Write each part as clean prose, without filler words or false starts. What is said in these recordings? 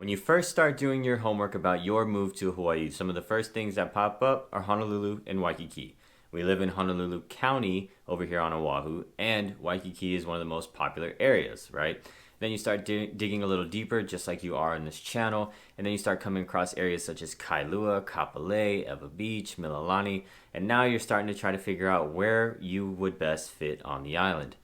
When you first start doing your homework about your move to Hawaii, some of the first things that pop up are Honolulu and Waikiki. We live in Honolulu County over here on Oahu, and Waikiki is one of the most popular areas, right? Then you start digging a little deeper, just like you are in this channel, and then you start coming across areas such as Kailua, Kapolei, Ewa Beach, Mililani, and now you're starting to try to figure out where you would best fit on the island.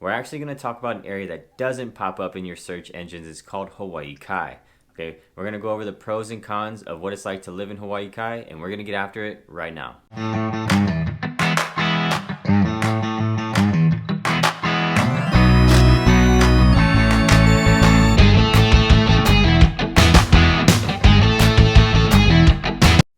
We're actually going to talk about an area that doesn't pop up in your search engines. It's called Hawaii Kai. Okay, we're going to go over the pros and cons of what it's like to live in Hawaii Kai, and we're going to get after it right now.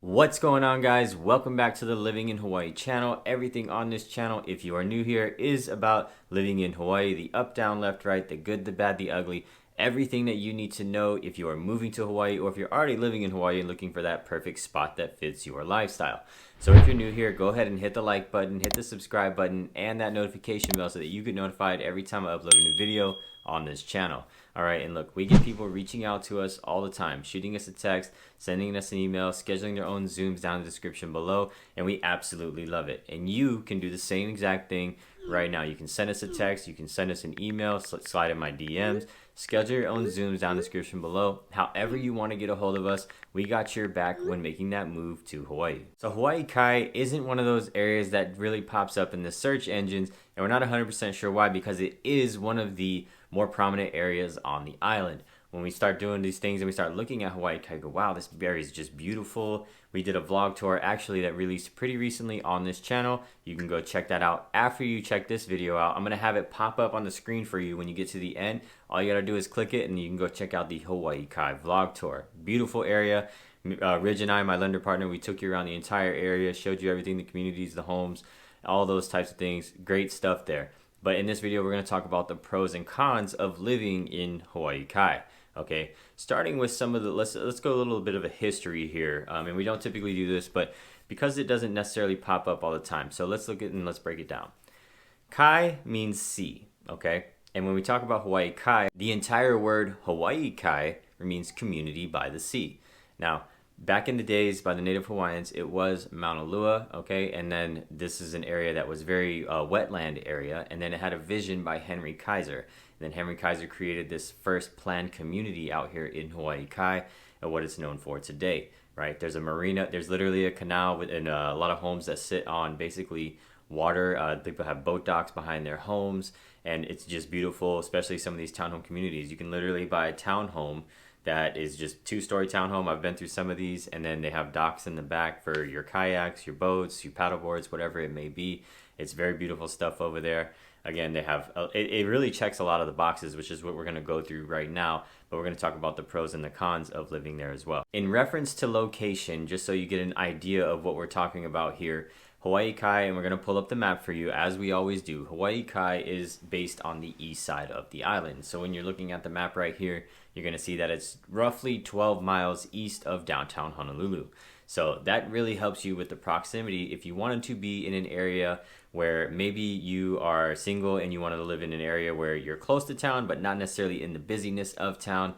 What's going on, guys? Welcome back to the Living in Hawaii channel. Everything on this channel, if you are new here, is about living in Hawaii. The up, down, left, right, the good, the bad, the ugly. Everything that you need to know if you are moving to Hawaii or if you're already living in Hawaii and looking for that perfect spot that fits your lifestyle. So if you're new here, go ahead and hit the like button, hit the subscribe button, and that notification bell so that you get notified every time I upload a new video on this channel. All right, and look, we get people reaching out to us all the time, shooting us a text, sending us an email, scheduling their own Zooms down in the description below, and we absolutely love it. And you can do the same exact thing right now. You can send us a text, you can send us an email, slide in my DMs, schedule your own Zooms down in the description below. However you want to get a hold of us, we got your back when making that move to Hawaii. So Hawaii Kai isn't one of those areas that really pops up in the search engines, and we're not 100% sure why, because it is one of the more prominent areas on the island. When we start doing these things and we start looking at Hawaii Kai, go, wow, this area is just beautiful. We did a vlog tour actually that released pretty recently on this channel. You can go check that out after you check this video out. I'm gonna have it pop up on the screen for you when you get to the end. All you gotta do is click it and you can go check out the Hawaii Kai vlog tour. Beautiful area. Ridge and I, my lender partner, we took you around the entire area, showed you everything, the communities, the homes, all those types of things. Great stuff there. But in this video, we're going to talk about the pros and cons of living in Hawaii Kai. Okay, starting with some of the, let's go a little bit of a history here. And we don't typically do this, but because it doesn't necessarily pop up all the time. So let's look at it and let's break it down. Kai means sea, okay? And when we talk about Hawaii Kai, the entire word Hawaii Kai means community by the sea. Now, back in the days, by the native Hawaiians, it was Mauna Lua, okay? And then this is an area that was very wetland area. And then it had a vision by Henry Kaiser. And then Henry Kaiser created this first planned community out here in Hawaii Kai, and what it's known for today, right? There's a marina, there's literally a canal and a lot of homes that sit on basically water. People have boat docks behind their homes, and it's just beautiful, especially some of these townhome communities. You can literally buy a townhome that is just two-story townhome. I've been through some of these, and then they have docks in the back for your kayaks, your boats, your paddle boards, whatever it may be. It's very beautiful stuff over there. Again, they have it really checks a lot of the boxes, which is what we're going to go through right now, but we're going to talk about the pros and the cons of living there as well. In reference to location, just so you get an idea of what we're talking about here, Hawaii Kai, and we're going to pull up the map for you as we always do. Hawaii Kai is based on the east side of the island. So when you're looking at the map right here, you're going to see that it's roughly 12 miles east of downtown Honolulu. So that really helps you with the proximity if you wanted to be in an area where maybe you are single and you want to live in an area where you're close to town but not necessarily in the busyness of town,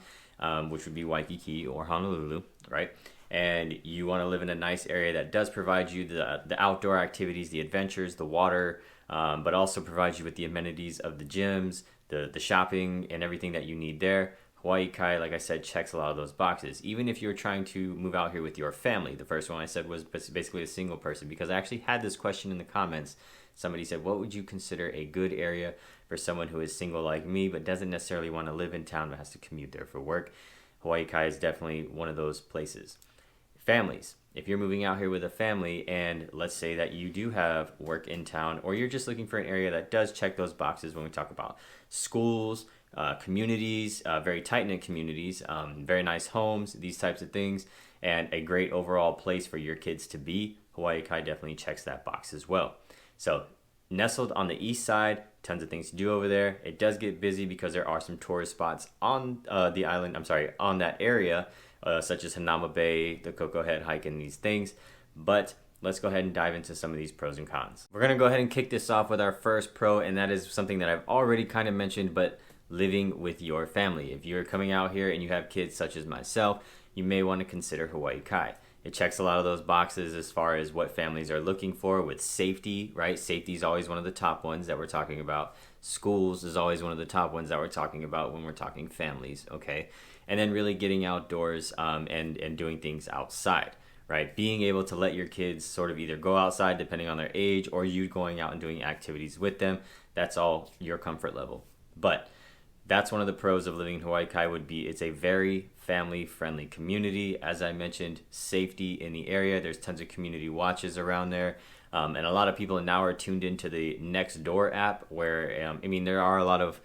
which would be Waikiki or Honolulu, right? And you want to live in a nice area that does provide you the outdoor activities, the adventures, the water, but also provides you with the amenities of the gyms, the shopping, and everything that you need there. Hawaii Kai, like I said, checks a lot of those boxes. Even if you're trying to move out here with your family, the first one I said was basically a single person, because I actually had this question in the comments. Somebody said, what would you consider a good area for someone who is single like me but doesn't necessarily want to live in town but has to commute there for work? Hawaii Kai is definitely one of those places. Families. If you're moving out here with a family and let's say that you do have work in town, or you're just looking for an area that does check those boxes when we talk about schools, communities, very tight-knit communities, very nice homes, these types of things, and a great overall place for your kids to be, Hawaii Kai definitely checks that box as well. So nestled on the east side, tons of things to do over there. It does get busy because there are some tourist spots on the island, on that area, such as Hanauma Bay, the Cocoa Head hike, and these things. But let's go ahead and dive into some of these pros and cons. We're going to go ahead and kick this off with our first pro, and that is something that I've already kind of mentioned, but living with your family. If you're coming out here and you have kids such as myself, you may want to consider Hawaii Kai. It checks a lot of those boxes as far as what families are looking for with safety, right? Safety is always one of the top ones that we're talking about. Schools is always one of the top ones that we're talking about when we're talking families, okay? And then really getting outdoors and doing things outside, right? Being able to let your kids sort of either go outside depending on their age, or you going out and doing activities with them. That's all your comfort level. But that's one of the pros of living in Hawaii Kai would be it's a very family friendly community. As I mentioned, safety in the area. There's tons of community watches around there. And a lot of people now are tuned into the Nextdoor app where, there are a lot of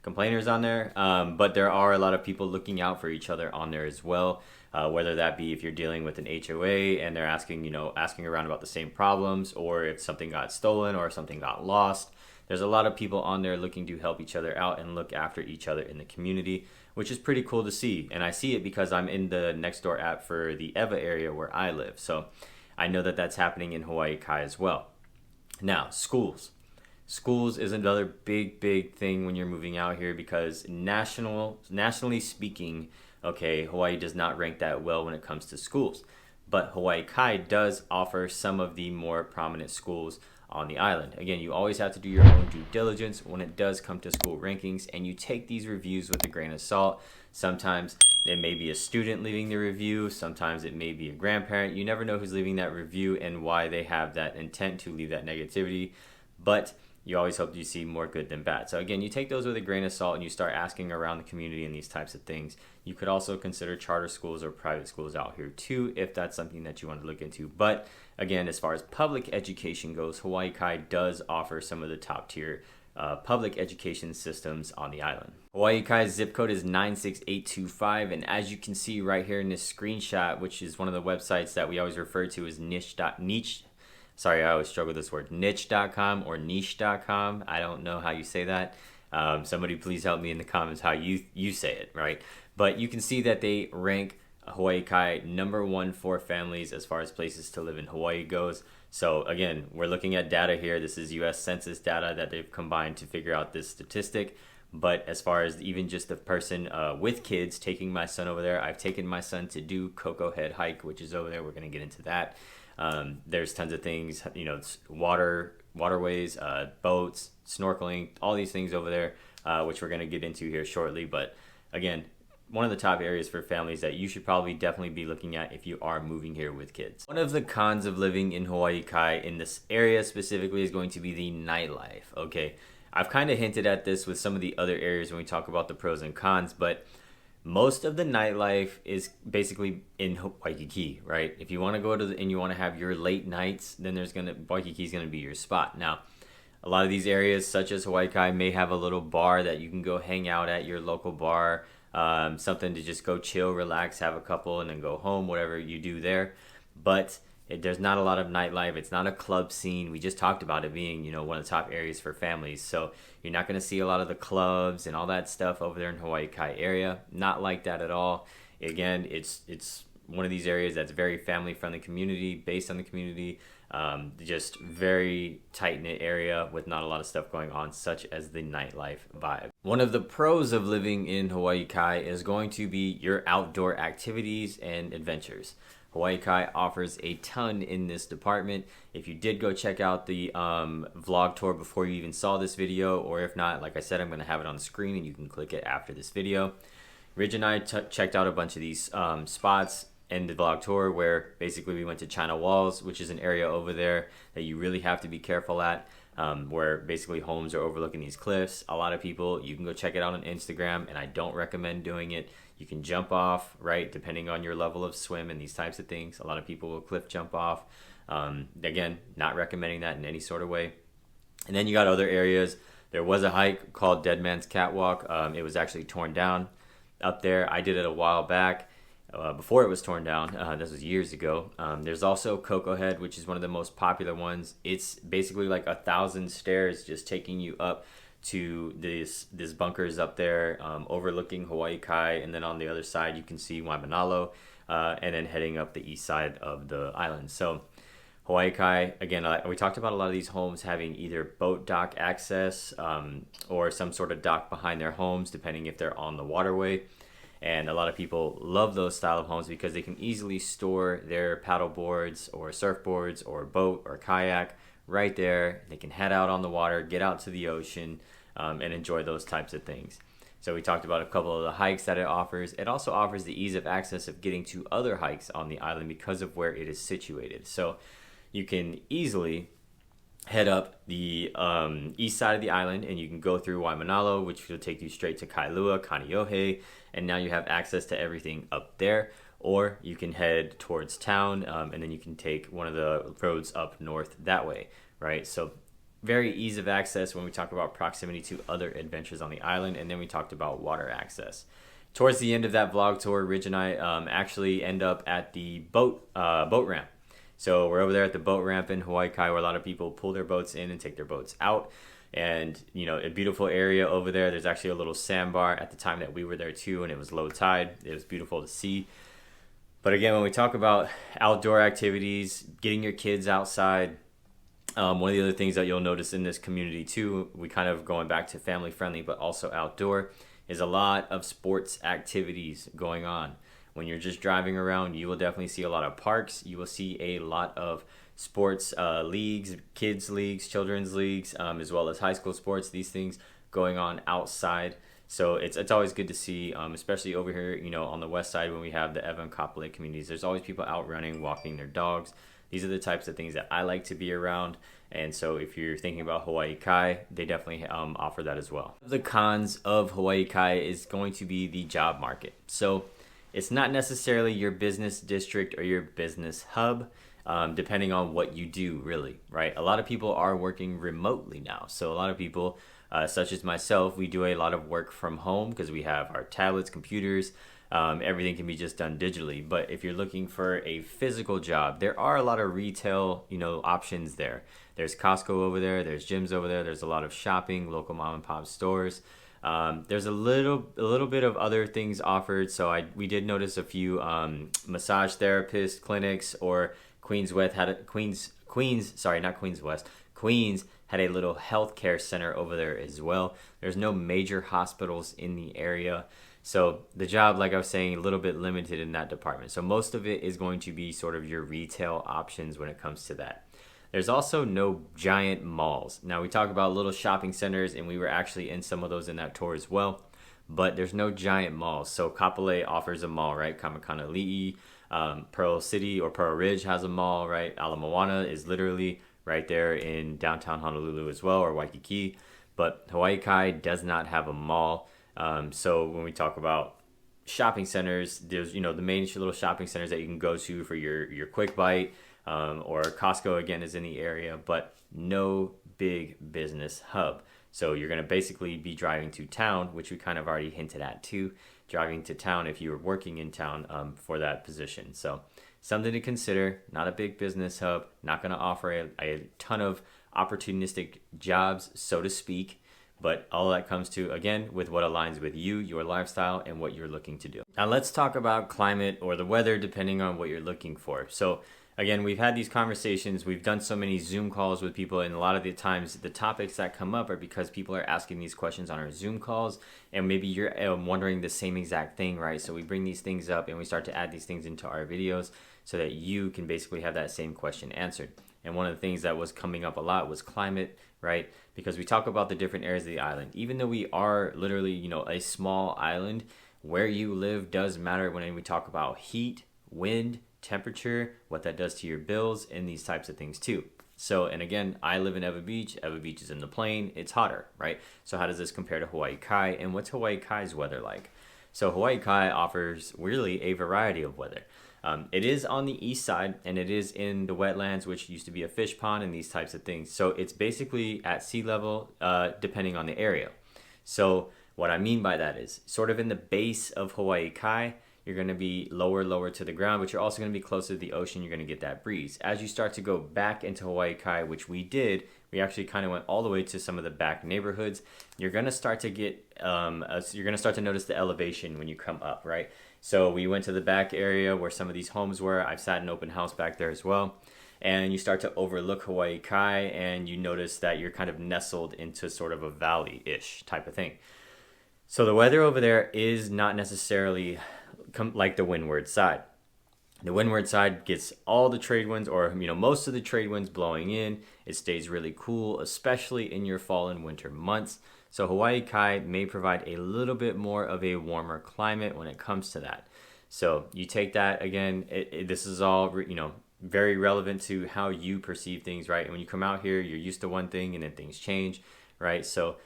complainers on there, but there are a lot of people looking out for each other on there as well. Whether that be if you're dealing with an HOA and they're asking around about the same problems, or if something got stolen or something got lost. There's a lot of people on there looking to help each other out and look after each other in the community, which is pretty cool to see. And I see it because I'm in the Nextdoor app for the Eva area where I live. So I know that that's happening in Hawaii Kai as well. Now, schools. Schools is another big thing when you're moving out here because nationally speaking, okay, Hawaii does not rank that well when it comes to schools. But Hawaii Kai does offer some of the more prominent schools on the island. Again, you always have to do your own due diligence when it does come to school rankings, and you take these reviews with a grain of salt. Sometimes it may be a student leaving the review, sometimes it may be a grandparent. You never know who's leaving that review and why they have that intent to leave that negativity, but you always hope you see more good than bad. So again, you take those with a grain of salt and you start asking around the community and these types of things. You could also consider charter schools or private schools out here too, if that's something that you want to look into. But again, as far as public education goes, Hawaii Kai does offer some of the top tier public education systems on the island. Hawaii Kai's zip code is 96825, and as you can see right here in this screenshot, which is one of the websites that we always refer to as niche. Sorry, I always struggle with this word, niche.com or niche.com. I don't know how you say that. Somebody please help me in the comments how you say it, right? But you can see that they rank Hawaii Kai number 1 for families as far as places to live in Hawaii goes. So again, we're looking at data here. This is US Census data that they've combined to figure out this statistic. But as far as even just the person with kids, taking my son over there, I've taken my son to do Cocoa Head Hike, which is over there. We're going to get into that. There's tons of things, waterways, boats, snorkeling, all these things over there, which we're going to get into here shortly. But again, one of the top areas for families that you should probably definitely be looking at if you are moving here with kids. One of the cons of living in Hawaii Kai in this area specifically is going to be the nightlife. Okay, I've kind of hinted at this with some of the other areas when we talk about the pros and cons, but most of the nightlife is basically in Waikiki, right? If you want to go and you want to have your late nights, then Waikiki's going to be your spot. Now, a lot of these areas, such as Hawaii Kai, may have a little bar that you can go hang out at, your local bar, something to just go chill, relax, have a couple, and then go home, whatever you do there. But there's not a lot of nightlife. It's not a club scene. We just talked about it being, one of the top areas for families. So you're not going to see a lot of the clubs and all that stuff over there in Hawaii Kai area. Not like that at all. Again, it's one of these areas that's very family friendly community, based on the community. Just very tight-knit area with not a lot of stuff going on, such as the nightlife vibe. One of the pros of living in Hawaii Kai is going to be your outdoor activities and adventures. Hawaii Kai offers a ton in this department. If you did go check out the vlog tour before you even saw this video, or if not, like I said, I'm going to have it on the screen and you can click it after this video. Ridge and I checked out a bunch of these spots in the vlog tour where basically we went to China Walls, which is an area over there that you really have to be careful at, where basically homes are overlooking these cliffs. A lot of people, you can go check it out on Instagram, and I don't recommend doing it. You can jump off, right, depending on your level of swim and these types of things. A lot of people will cliff jump off. Again, not recommending that in any sort of way. And then you got other areas. There was a hike called Dead Man's Catwalk. It was actually torn down up there. I did it a while back. Before it was torn down. This was years ago. There's also Cocoa Head, which is one of the most popular ones. It's basically like 1,000 stairs just taking you up to this bunkers up there, overlooking Hawaii Kai, and then on the other side you can see Waimanalo, and then heading up the east side of the island. So Hawaii Kai, again, we talked about a lot of these homes having either boat dock access or some sort of dock behind their homes, depending if they're on the waterway. And a lot of people love those style of homes because they can easily store their paddle boards or surfboards or boat or kayak right there. They can head out on the water, get out to the ocean, and enjoy those types of things. So we talked about a couple of the hikes that it offers. It also offers the ease of access of getting to other hikes on the island because of where it is situated. So you can easily head up the east side of the island and you can go through Waimanalo, which will take you straight to Kailua, Kaneohe, and now you have access to everything up there. Or you can head towards town and then you can take one of the roads up north that way, right? So very ease of access when we talk about proximity to other adventures on the island. And then we talked about water access. Towards the end of that vlog tour, Ridge and I actually end up at the boat ramp. So we're over there at the boat ramp in Hawaii Kai where a lot of people pull their boats in and take their boats out. And, you know, a beautiful area over there. There's actually a little sandbar at the time that we were there too, and it was low tide. It was beautiful to see. But again, when we talk about outdoor activities, getting your kids outside, one of the other things that you'll notice in this community too, we kind of going back to family friendly, but also outdoor, is a lot of sports activities going on. When you're just driving around, you will definitely see a lot of parks. You will see a lot of sports leagues, kids leagues, children's leagues, as well as high school sports, these things going on outside. So it's always good to see, especially over here, you know, on the west side when we have the Evan Kapolei communities. There's always people out running, walking their dogs. These are the types of things that I like to be around. And so if you're thinking about Hawaii Kai, they definitely offer that as well. The cons of Hawaii Kai is going to be the job market. So it's not necessarily your business district or your business hub, depending on what you do, really, right? A lot of people are working remotely now. So a lot of people, such as myself, we do a lot of work from home because we have our tablets, computers, everything can be just done digitally. But if you're looking for a physical job, there are a lot of retail, you know, options there. There's Costco over there, there's gyms over there, there's a lot of shopping, local mom and pop stores. There's a little bit of other things offered. So we did notice a few massage therapist clinics, or Queens had a little healthcare center over there as well. There's no major hospitals in the area. So the job, like I was saying, a little bit limited in that department. So most of it is going to be sort of your retail options when it comes to that. There's also no giant malls. Now we talk about little shopping centers, and we were actually in some of those in that tour as well, but there's no giant malls. So Kapolei offers a mall, right? Kamakanali'i, Pearl City or Pearl Ridge has a mall, right? Ala Moana is literally right there in downtown Honolulu as well, or Waikiki, but Hawaii Kai does not have a mall. So when we talk about shopping centers, there's, you know, the main little shopping centers that you can go to for your quick bite, or Costco again is in the area, but no big business hub. So you're going to basically be driving to town, which we kind of already hinted at too, driving to town if you were working in town for that position. So something to consider, not a big business hub, not going to offer a ton of opportunistic jobs, so to speak. But all that comes to, again, with what aligns with you, your lifestyle, and what you're looking to do. Now let's talk about climate or the weather, depending on what you're looking for. So again, we've had these conversations. We've done so many Zoom calls with people, and a lot of the times the topics that come up are because people are asking these questions on our Zoom calls, and maybe you're wondering the same exact thing, right? So we bring these things up and we start to add these things into our videos so that you can basically have that same question answered. And one of the things that was coming up a lot was climate, right? Because we talk about the different areas of the island. Even though we are literally, you know, a small island, where you live does matter when we talk about heat, wind, temperature, what that does to your bills, and these types of things too. So, and again, I live in Ewa Beach. Ewa Beach is in the plain. It's hotter, right? So how does this compare to Hawaii Kai? And what's Hawaii Kai's weather like? So Hawaii Kai offers really a variety of weather. It is on the east side, and it is in the wetlands, which used to be a fish pond and these types of things. So it's basically at sea level, depending on the area. So what I mean by that is sort of in the base of Hawaii Kai, you're going to be lower to the ground, but you're also going to be closer to the ocean. You're going to get that breeze. As you start to go back into Hawaii Kai, which we did, we actually kind of went all the way to some of the back neighborhoods. You're going to start to get, you're going to start to notice the elevation when you come up, right? So we went to the back area where some of these homes were. I've sat in open house back there as well. and you start to overlook Hawaii Kai, and you notice that you're kind of nestled into sort of a valley-ish type of thing. So the weather over there is not necessarily like the windward side. The windward side gets all the trade winds, or most of the trade winds blowing in. It stays really cool, especially in your fall and winter months. So Hawaii Kai may provide a little bit more of a warmer climate when it comes to that. So you take that again. This is all very relevant to how you perceive things, right? And when you come out here, you're used to one thing, and then things change, right? So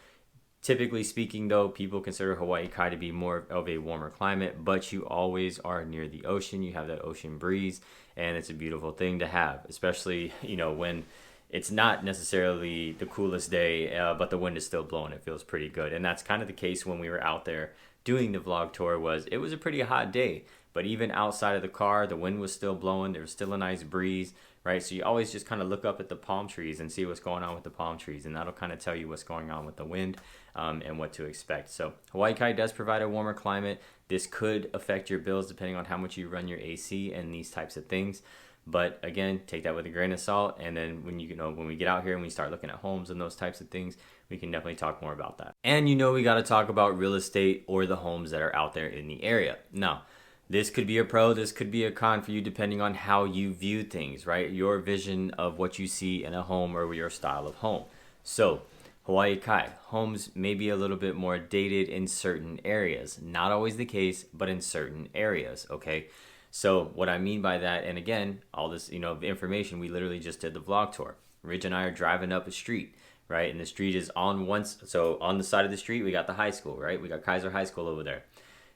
typically speaking, though, people consider Hawaii Kai to be more of a warmer climate, but you always are near the ocean. You have that ocean breeze, and it's a beautiful thing to have, especially, when it's not necessarily the coolest day, but the wind is still blowing. It feels pretty good. And that's kind of the case when we were out there doing the vlog tour. It was a pretty hot day, but even outside of the car, the wind was still blowing. There was still a nice breeze, right? So you always just kind of look up at the palm trees and see what's going on with the palm trees, and that'll kind of tell you what's going on with the wind. And what to expect. So Hawaii Kai does provide a warmer climate. This could affect your bills depending on how much you run your AC and these types of things. But again, take that with a grain of salt. And then when we get out here and we start looking at homes and those types of things, we can definitely talk more about that. And we got to talk about real estate or the homes that are out there in the area. Now, this could be a pro, this could be a con for you depending on how you view things, right? Your vision of what you see in a home or your style of home. So Hawaii Kai, homes may be a little bit more dated in certain areas. Not always the case, but in certain areas, okay? So what I mean by that, and again, all this, information, we literally just did the vlog tour. Ridge and I are driving up a street, right? And the street is on the side of the street, we got the high school, right? We got Kaiser High School over there.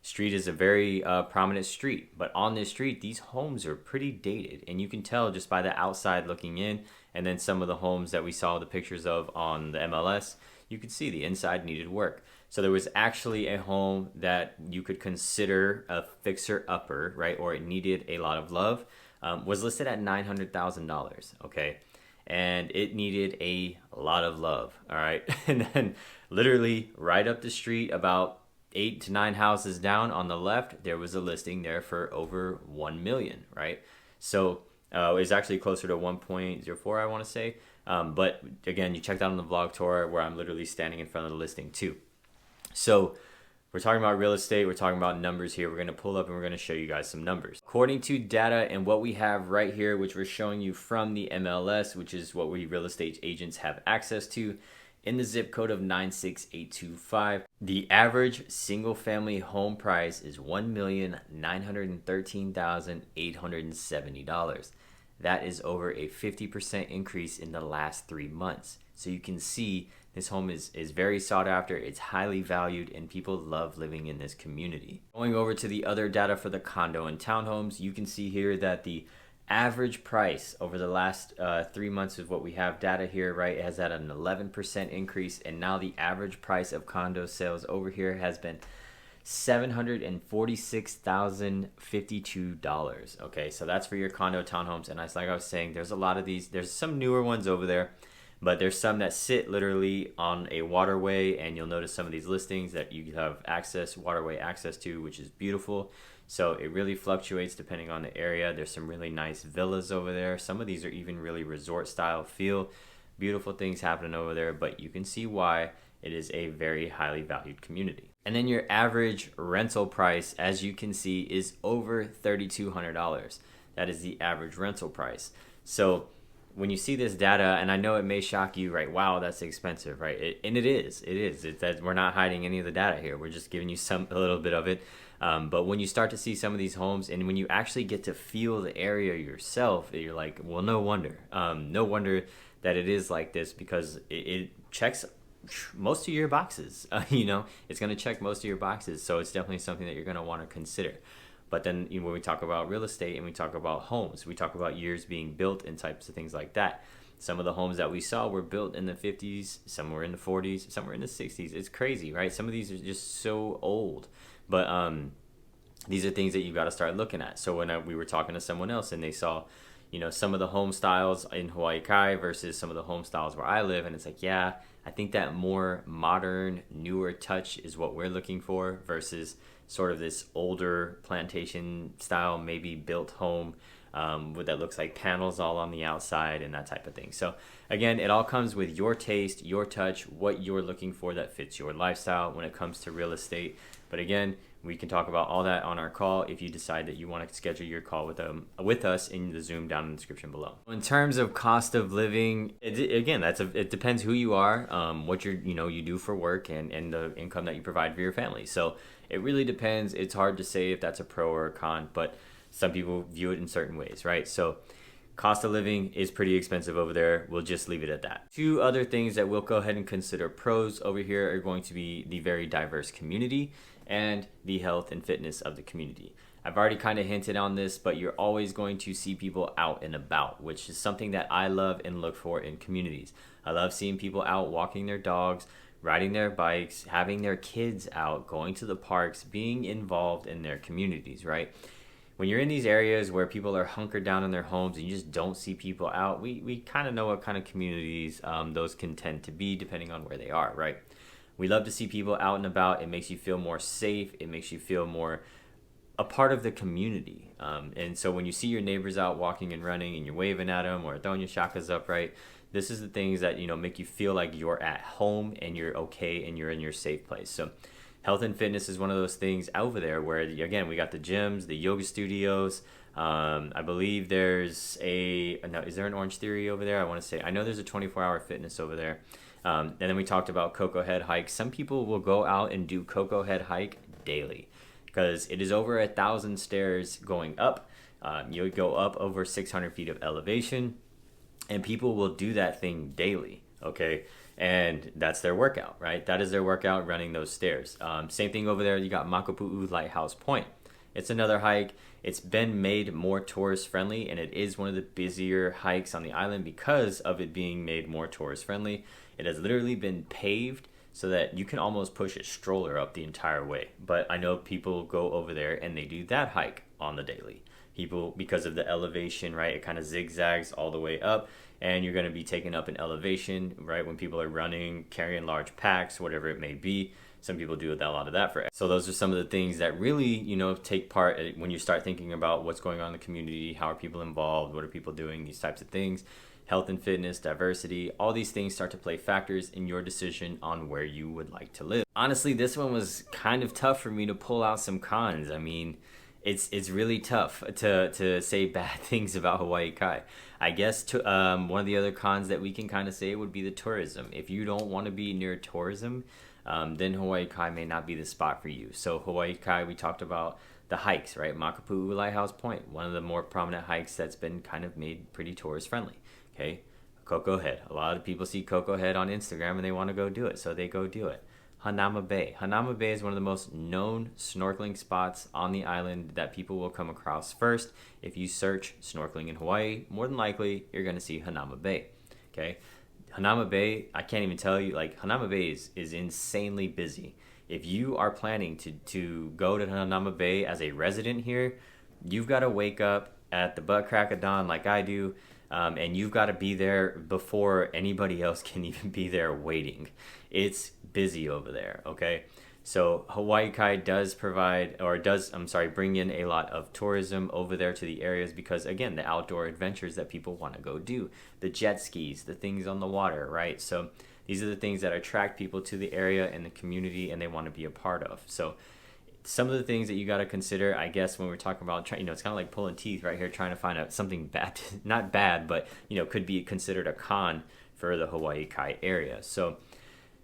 Street is a very prominent street, but on this street, these homes are pretty dated, and you can tell just by the outside looking in, and then some of the homes that we saw the pictures of on the MLS, you could see the inside needed work. So there was actually a home that you could consider a fixer-upper, right, or it needed a lot of love, was listed at $900,000, okay? And it needed a lot of love, all right? And then literally right up the street, about 8 to 9 houses down on the left, there was a listing there for over 1 million, right? So it's actually closer to 1.04, I want to say. But again, you checked out on the vlog tour where I'm literally standing in front of the listing too. So we're talking about real estate. We're talking about numbers here. We're going to pull up and we're going to show you guys some numbers. According to data and what we have right here, which we're showing you from the MLS, which is what we real estate agents have access to, in the zip code of 96825, the average single family home price is $1,913,870. That is over a 50% increase in the last 3 months. So you can see this home is very sought after, it's highly valued, and people love living in this community. Going over to the other data for the condo and townhomes, you can see here that the average price over the last 3 months of what we have data here, right, has had an 11% increase, and now the average price of condo sales over here has been $746,052. Okay, so that's for your condo townhomes, and like I was saying, there's a lot of these. There's some newer ones over there, but there's some that sit literally on a waterway, and you'll notice some of these listings that you have waterway access to, which is beautiful. So it really fluctuates depending on the area. There's some really nice villas over there. Some of these are even really resort style feel. Beautiful things happening over there, but you can see why it is a very highly valued community. And then your average rental price, as you can see, is over $3,200. That is the average rental price. So when you see this data, and I know it may shock you, right? Wow, that's expensive, right? And it is. It's that we're not hiding any of the data here. We're just giving you a little bit of it. But when you start to see some of these homes, and when you actually get to feel the area yourself, you're like, well, no wonder. No wonder that it is like this, because it checks most of your boxes. It's going to check most of your boxes. So it's definitely something that you're going to want to consider. But then when we talk about real estate and we talk about homes, we talk about years being built and types of things like that. Some of the homes that we saw were built in the 50s, some were in the 40s, some were in the 60s. It's crazy, right? Some of these are just so old. But these are things that you got to start looking at. So when we were talking to someone else and they saw, some of the home styles in Hawaii Kai versus some of the home styles where I live, and it's like, yeah, I think that more modern, newer touch is what we're looking for versus sort of this older plantation style, maybe built home that looks like panels all on the outside and that type of thing. So again, it all comes with your taste, your touch, what you're looking for that fits your lifestyle when it comes to real estate. But again, we can talk about all that on our call if you decide that you want to schedule your call with us in the Zoom down in the description below. In terms of cost of living, it depends who you are, what you do for work, and the income that you provide for your family. So it really depends. It's hard to say if that's a pro or a con, but some people view it in certain ways, right? So cost of living is pretty expensive over there. We'll just leave it at that. Two other things that we'll go ahead and consider pros over here are going to be the very diverse community and the health and fitness of the community. I've already kind of hinted on this, but you're always going to see people out and about, which is something that I love and look for in communities. I love seeing people out walking their dogs, riding their bikes, having their kids out, going to the parks, being involved in their communities, right? When you're in these areas where people are hunkered down in their homes and you just don't see people out, we kind of know what kind of communities those can tend to be depending on where they are, right? We love to see people out and about. It makes you feel more safe. It makes you feel more a part of the community. And so when you see your neighbors out walking and running and you're waving at them or throwing your shakas up, right? This is the things that, make you feel like you're at home and you're okay and you're in your safe place. So health and fitness is one of those things over there where, again, we got the gyms, the yoga studios. I believe is there an Orange Theory over there? I know there's a 24-hour fitness over there. And then we talked about Cocoa Head hike. Some people will go out and do Cocoa Head hike daily because it is over 1,000 stairs going up. You would go up over 600 feet of elevation, and people will do that thing daily, okay? And that's their workout, right? That is their workout, running those stairs. Same thing over there. You got Makapu'u Lighthouse Point. It's another hike. It's been made more tourist friendly, and it is one of the busier hikes on the island because of it being made more tourist friendly. It has literally been paved so that you can almost push a stroller up the entire way. But I know people go over there and they do that hike on the daily. People, because of the elevation, right? It kind of zigzags all the way up, and you're going to be taken up in elevation, right? When people are running, carrying large packs, whatever it may be. Some people do a lot of that for. So those are some of the things that really, take part when you start thinking about what's going on in the community, how are people involved, what are people doing, these types of things. Health and fitness, diversity, all these things start to play factors in your decision on where you would like to live. Honestly, this one was kind of tough for me to pull out some cons. I mean, it's really tough to say bad things about Hawaii Kai. I guess one of the other cons that we can kind of say would be the tourism. If you don't want to be near tourism, then Hawaii Kai may not be the spot for you. So Hawaii Kai, we talked about the hikes, right? Makapu'u Lighthouse Point, one of the more prominent hikes that's been kind of made pretty tourist friendly. Okay, Cocoa Head. A lot of people see Cocoa Head on Instagram and they want to go do it, so they go do it. Hanama Bay. Hanama Bay is one of the most known snorkeling spots on the island that people will come across first. If you search snorkeling in Hawaii, more than likely you're going to see Hanama Bay. Okay, Hanama Bay, I can't even tell you, Hanama Bay is insanely busy. If you are planning to go to Hanama Bay as a resident here, you've got to wake up at the butt crack of dawn like I do. And you've got to be there before anybody else can even be there waiting. It's busy over there, okay? So Hawaii Kai bring in a lot of tourism over there to the areas because, again, the outdoor adventures that people want to go do. The jet skis, the things on the water, right? So these are the things that attract people to the area and the community and they want to be a part of. So some of the things that you got to consider, I guess, when we're talking about, it's kind of like pulling teeth right here, trying to find out something bad, not bad, but, could be considered a con for the Hawaii Kai area. So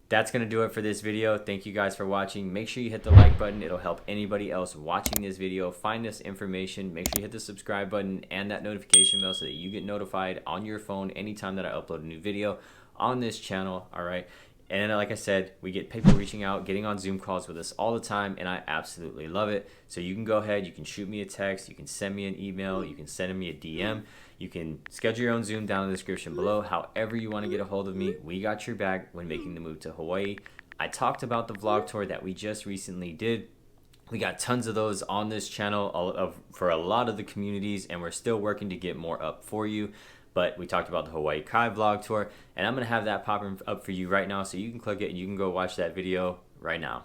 that's going to do it for this video. Thank you guys for watching. Make sure you hit the like button. It'll help anybody else watching this video find this information. Make sure you hit the subscribe button and that notification bell so that you get notified on your phone anytime that I upload a new video on this channel, all right? And like I said, we get people reaching out, getting on Zoom calls with us all the time, and I absolutely love it. So you can go ahead, you can shoot me a text, you can send me an email, you can send me a DM, you can schedule your own Zoom down in the description below. However you want to get a hold of me, we got your back when making the move to Hawaii. I talked about the vlog tour that we just recently did. We got tons of those on this channel for a lot of the communities, and we're still working to get more up for you. But we talked about the Hawaii Kai vlog tour, and I'm going to have that popping up for you right now, so you can click it and you can go watch that video right now.